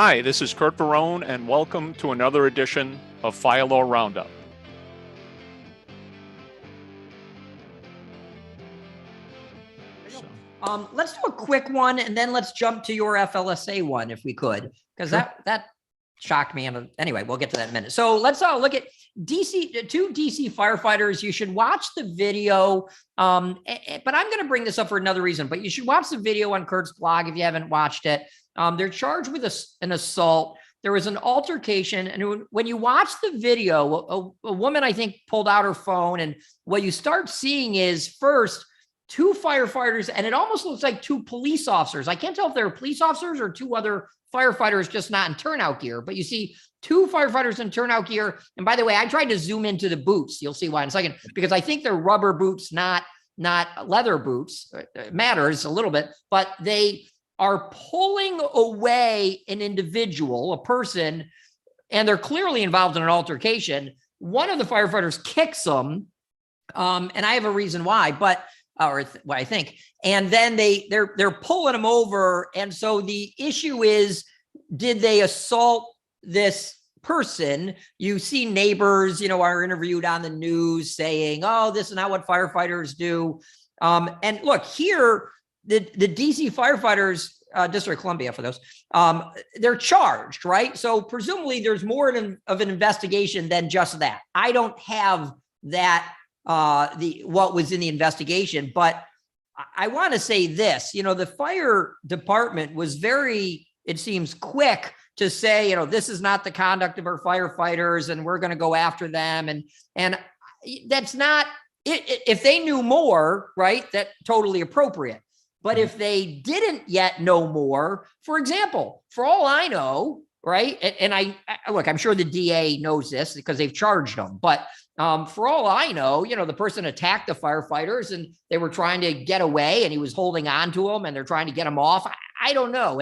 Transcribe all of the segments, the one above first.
Hi, this is Curt and welcome to another edition of Fire Law Roundup. Let's do a quick one, and then let's jump to your FLSA one if we could, because that shocked me. Anyway, we'll get to that in a minute. So let's look at two DC firefighters. You should watch the video, but I'm going to bring this up for another reason. But you should watch the video on Curt's blog if you haven't watched it. They're charged with an assault. There was an altercation, and when you watch the video, a woman, I think, pulled out her phone, and what you start seeing is first two firefighters, and it almost looks like two police officers. I can't tell if they're police officers or two other firefighters just not in turnout gear, but you see two firefighters in turnout gear. And by the way, I tried to zoom into the boots. You'll see why in a second, because I think they're rubber boots, not leather boots. It matters a little bit, but they are pulling away an individual, a person, and they're clearly involved in an altercation. One of the firefighters kicks them, and I have a reason why, but what I think. And then they're pulling them over. And so the issue is, did they assault this person? You see neighbors, are interviewed on the news saying, oh, this is not what firefighters do. And look here, the DC firefighters, District of Columbia for those, they're charged, right? So presumably there's more of an investigation than just that. I don't have that, what was in the investigation, but I want to say this, the fire department was very, it seems, quick to say, this is not the conduct of our firefighters and we're going to go after them. And that's not it. If they knew more, right, that's totally appropriate. But if they didn't yet know more, for example, for all I know, right, and I look, I'm sure the DA knows this because they've charged them, but for all I know, the person attacked the firefighters and they were trying to get away and he was holding on to them and they're trying to get him off. I don't know.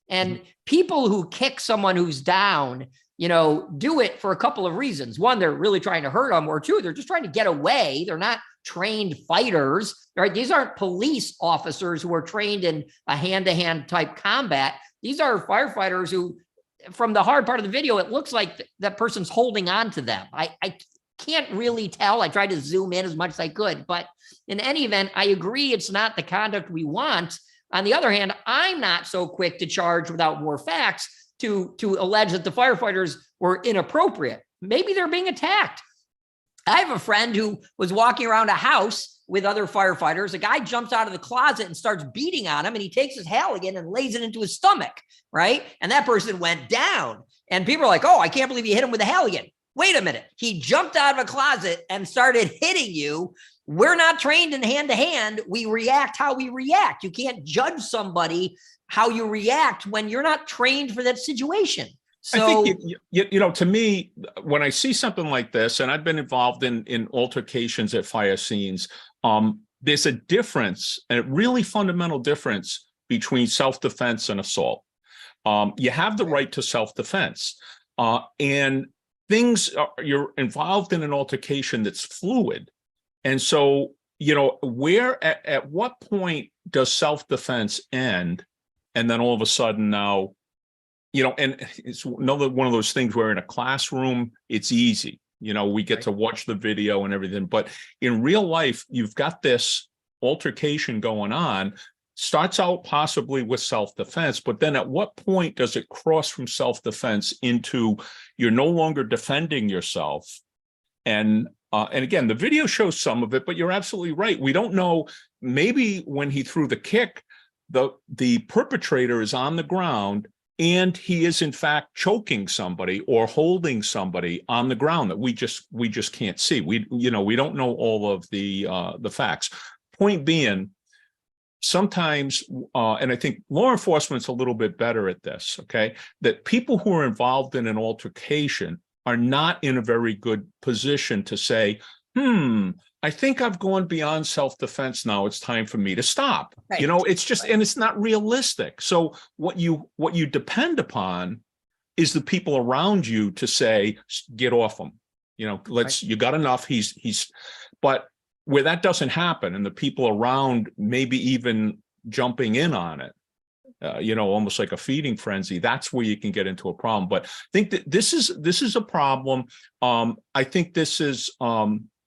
And people who kick someone who's down, do it for a couple of reasons. One, they're really trying to hurt them, or two, they're just trying to get away. They're not trained fighters, right? These aren't police officers who are trained in a hand-to-hand type combat. These are firefighters who, from the hard part of the video, it looks like that person's holding on to them. I can't really tell. I tried to zoom in as much as I could, but in any event, I agree it's not the conduct we want. On the other hand, I'm not so quick to charge without more facts to allege that the firefighters were inappropriate. Maybe they're being attacked. I have a friend who was walking around a house with other firefighters. A guy jumps out of the closet and starts beating on him, and he takes his Halligan and lays it into his stomach, right? And that person went down. And people are like, oh, I can't believe you hit him with a Halligan. Wait a minute. He jumped out of a closet and started hitting you. We're not trained in hand-to-hand. We react how we react. You can't judge somebody how you react when you're not trained for that situation. So, I think, to me, when I see something like this, and I've been involved in altercations at fire scenes, there's a difference, a really fundamental difference between self-defense and assault. You have the right to self-defense, and you're involved in an altercation that's fluid. And so, at what point does self-defense end? And then all of a sudden now, and it's another one of those things where in a classroom, it's easy. We get to watch the video and everything. But in real life, you've got this altercation going on, starts out possibly with self-defense, but then at what point does it cross from self-defense into you're no longer defending yourself? And again, the video shows some of it, but you're absolutely right. We don't know. Maybe when he threw the kick, the perpetrator is on the ground and he is in fact choking somebody or holding somebody on the ground that we just can't see. We don't know all of the facts. Point being, sometimes, and I think law enforcement's a little bit better at this, okay, that people who are involved in an altercation are not in a very good position to say, I think I've gone beyond self-defense now. It's time for me to stop. Right. It's just, and it's not realistic. So what you depend upon is the people around you to say, get off him. You got enough. But where that doesn't happen and the people around maybe even jumping in on it, almost like a feeding frenzy, that's where you can get into a problem. But I think that this is a problem. I think this is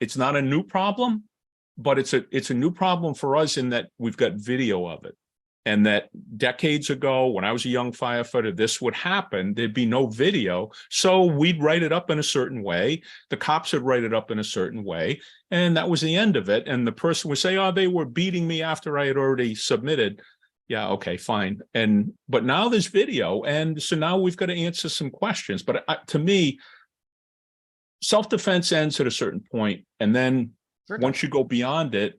it's not a new problem, but it's a new problem for us in that we've got video of it. And that decades ago, when I was a young firefighter, this would happen. There'd be no video. So we'd write it up in a certain way. The cops would write it up in a certain way. And that was the end of it. And the person would say, oh, they were beating me after I had already submitted. Yeah, okay, fine. But now there's video. And so now we've got to answer some questions. But to me, self-defense ends at a certain point. And then once you go beyond it,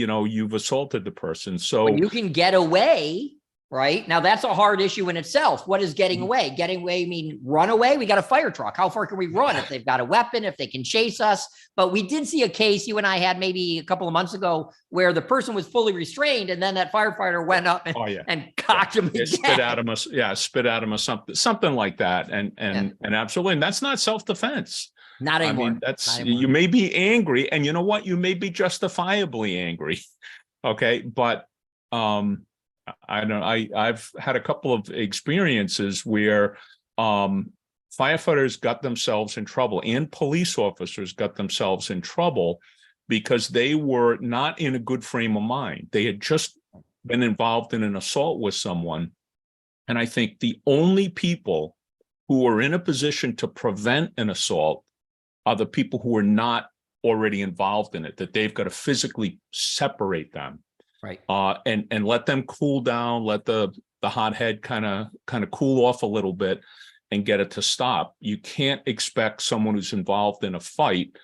you've assaulted the person. So when you can get away, right? Now that's a hard issue in itself. What is getting away? Getting away mean run away? We got a fire truck. How far can we run if they've got a weapon, if they can chase us? But we did see a case you and I had maybe a couple of months ago where the person was fully restrained and then that firefighter went up and cocked him again. Spit at him, spit at him or something like that. And absolutely. And that's not self-defense. Not anymore. I mean, you may be angry, and you know what? You may be justifiably angry. Okay. But I've had a couple of experiences where firefighters got themselves in trouble and police officers got themselves in trouble because they were not in a good frame of mind. They had just been involved in an assault with someone. And I think the only people who are in a position to prevent an assault are the people who are not already involved in it, that they've got to physically separate them. Right. And let them cool down, let the hot head kind of cool off a little bit and get it to stop. You can't expect someone who's involved in a fight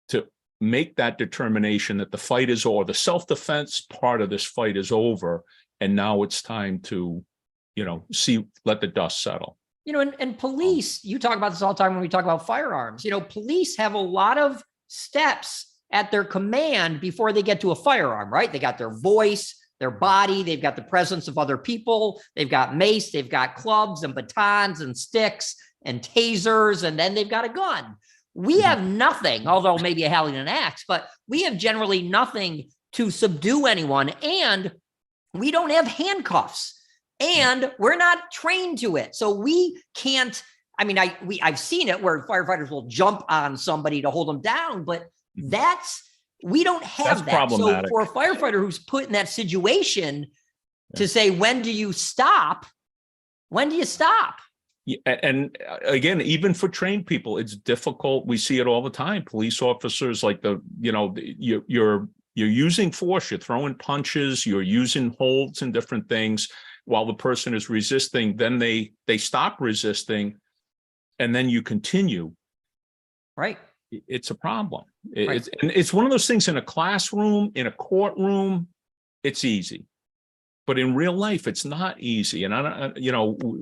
to make that determination that the fight is over, the self-defense part of this fight is over, and now it's time to, let the dust settle. And police, you talk about this all the time when we talk about firearms. Police have a lot of steps at their command before they get to a firearm, right? They got their voice, their body, they've got the presence of other people, they've got mace, they've got clubs and batons and sticks and tasers, and then they've got a gun. We have nothing, although maybe a Halligan axe, but we have generally nothing to subdue anyone, and we don't have handcuffs. And we're not trained to it. So we can't, I've seen it where firefighters will jump on somebody to hold them down, but we don't have that. So for a firefighter who's put in that situation to say, when do you stop? When do you stop? Yeah, and again, even for trained people, it's difficult. We see it all the time. Police officers, like you're using force, you're throwing punches, you're using holds and different things while the person is resisting. Then they stop resisting, and then you continue. Right. It's a problem. It's one of those things in a classroom, in a courtroom, it's easy. But in real life, it's not easy. And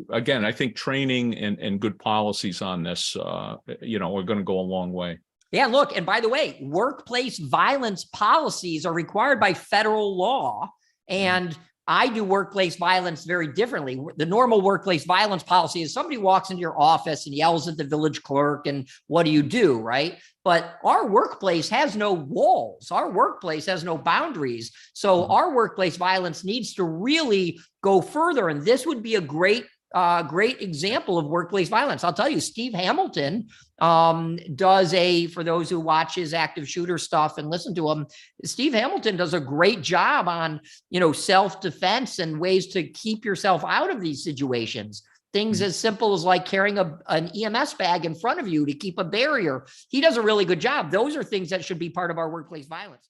again, I think training and good policies on this, are going to go a long way. Yeah, look, and by the way, workplace violence policies are required by federal law. And I do workplace violence very differently. The normal workplace violence policy is somebody walks into your office and yells at the village clerk, and what do, right? But our workplace has no walls. Our workplace has no boundaries. So our workplace violence needs to really go further. And this would be a great example of workplace violence. I'll tell you, Steve Hamilton for those who watch his active shooter stuff and listen to him, Steve Hamilton does a great job on, self-defense and ways to keep yourself out of these situations. Things as simple as like carrying an EMS bag in front of you to keep a barrier. He does a really good job. Those are things that should be part of our workplace violence.